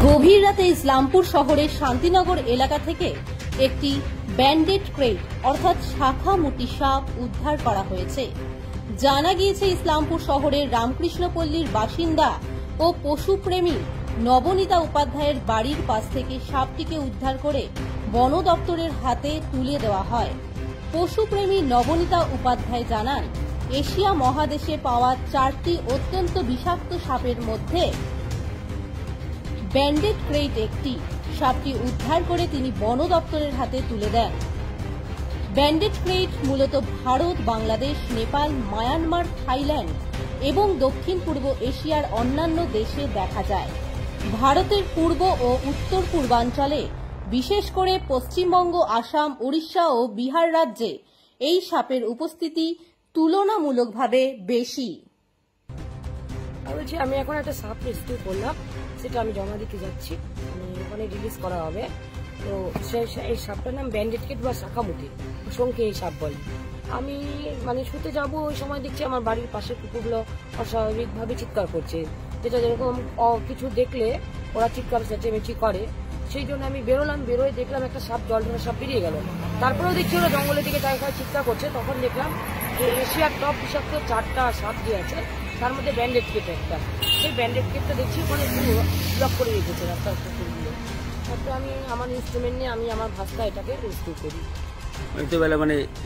গভীর রাতে ইসলামপুর শহরের শান্তিনগর এলাকা থেকে একটি ব্যান্ডেড ক্রেট অর্থাৎ শাখামুটি সাপ উদ্ধার করা হয়েছে। জানা গিয়েছে ইসলামপুর শহরের রামকৃষ্ণপল্লীর বাসিন্দা ও পশুপ্রেমী নবনীতা উপাধ্যায়ের বাড়ির পাশ থেকে সাপটিকে উদ্ধার করে বন দপ্তরের হাতে তুলে দেওয়া হয়। পশুপ্রেমী নবনীতা উপাধ্যায় জানান, এশিয়া মহাদেশে পাওয়া 4টি অত্যন্ত বিষাক্ত সাপের মধ্যে ব্যান্ডেড ক্রেট একটি। সাপটি উদ্ধার করে তিনি বন দপ্তরের হাতে তুলে দেন। ব্যান্ডেড ক্রেট মূলত ভারত, বাংলাদেশ, নেপাল, মায়ানমার, থাইল্যান্ড এবং দক্ষিণ পূর্ব এশিয়ার অন্যান্য দেশে দেখা যায়। ভারতের পূর্ব ও উত্তর পূর্বাঞ্চলে, বিশেষ করে পশ্চিমবঙ্গ, আসাম, উড়িষ্যা ও বিহার রাজ্যে এই সাপের উপস্থিতি তুলনামূলকভাবে বেশি। আমি এখন একটা সাপ রেস্কিউ করলাম, সেটা আমি জমা দিতে যাচ্ছি, ওখানে রিলিজ করা হবে। তো এই সাপটার নাম ব্যান্ডেড ক্রেট বা শাখামুটি, শঙ্কে এই সাপ বলে। আমি শুতে যাব, ওই সময় দেখছি আমার বাড়ির পাশের কুকুরগুলো অস্বাভাবিকভাবে চিৎকার করছে, যেটা যেরকম কিছু দেখলে ওরা চিৎকার চেঁচামেচি করে। সেই জন্য আমি বেরোলাম, বেরোয় দেখলাম একটা সাপ, জল ধরা সাপ বেরিয়ে গেল। তারপরেও দেখছি ওরা জঙ্গলের দিকে জায়গায় চিৎকার করছে। তখন দেখলাম যে এশিয়ার টপ বিষাক্ত 4টা সাপ যে আছে তার মধ্যে ব্যান্ডেড ক্রেট একটা। সেই ব্যান্ডেড ক্রেটটা দেখছি ওখানে ব্লক করে রেখেছে রাস্তার কুকুরগুলো। তারপরে আমি আমার ইনস্ট্রুমেন্ট নিয়ে আমি আমার ভাস্তা এটাকে রেস্কিউ করি।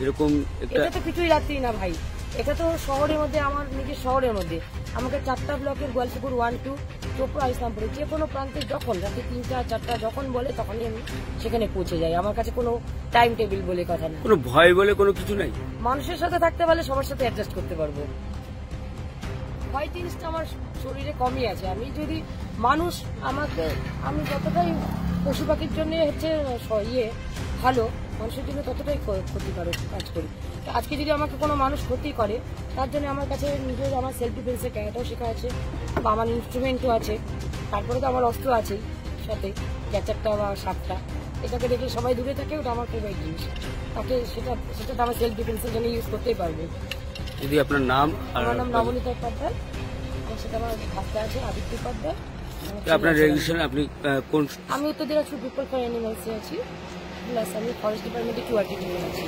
এরকম এটা তো কিছুই রাত্রি না ভাই, এটা তো শহরের মধ্যে, আমার নিজের শহরের মধ্যে আমাকে 4টা ব্লকের গোয়ালপুকুর 1, 2, চোপড়া, ইসলামপুরে যে কোনো প্রান্তে যখন রাতে 3টা 4টা যখন বলে তখনই আমি সেখানে পৌঁছে যাই। আমার কাছে কোনো টাইম টেবিল বলে কথা নেই, কোনো ভয় বলে কোনো কিছু নাই। মানুষের সাথে থাকতে পারলে সবার সাথে অ্যাডজাস্ট করতে পারবো। ভয় জিনিসটা আমার শরীরে কমই আছে। আমি যদি মানুষ আমি যতটাই পশু পাখির জন্য ভালো, মানুষের জন্য ততটাই ক্ষতিকারক কাজ করি। আজকে যদি আমাকে কোনো মানুষ ক্ষতি করে, তার জন্য আমার কাছে আমার সেলফ ডিফেন্সের ক্যারাটাও শেখা আছে বা আমার ইনস্ট্রুমেন্টও আছে। তারপরে তো আমার অস্ত্র আছে সাথে, ক্যাচারটা বা সাপটা। এটাকে দেখলে সবাই দূরে থাকে, ওটা আমার ফেভারিট জিনিস। তাকে সেটা আমার সেলফ ডিফেন্সের জন্য ইউজ করতেই পারবে। যদি আপনার নাম? আমার নাম নবনীতা উপাধ্যায়, আমার সাথে আমার ভাস্তা আছে আদিত্য উপাধ্যায়। আপনার রেজিস্ট্রেশন আপনি কোন? আমি উত্তর দিনাজপুর পিপল ফর অ্যানিমালসে আছি, প্লাস আমি ফরেস্ট ডিপার্টমেন্টে QRT টিমে আছি।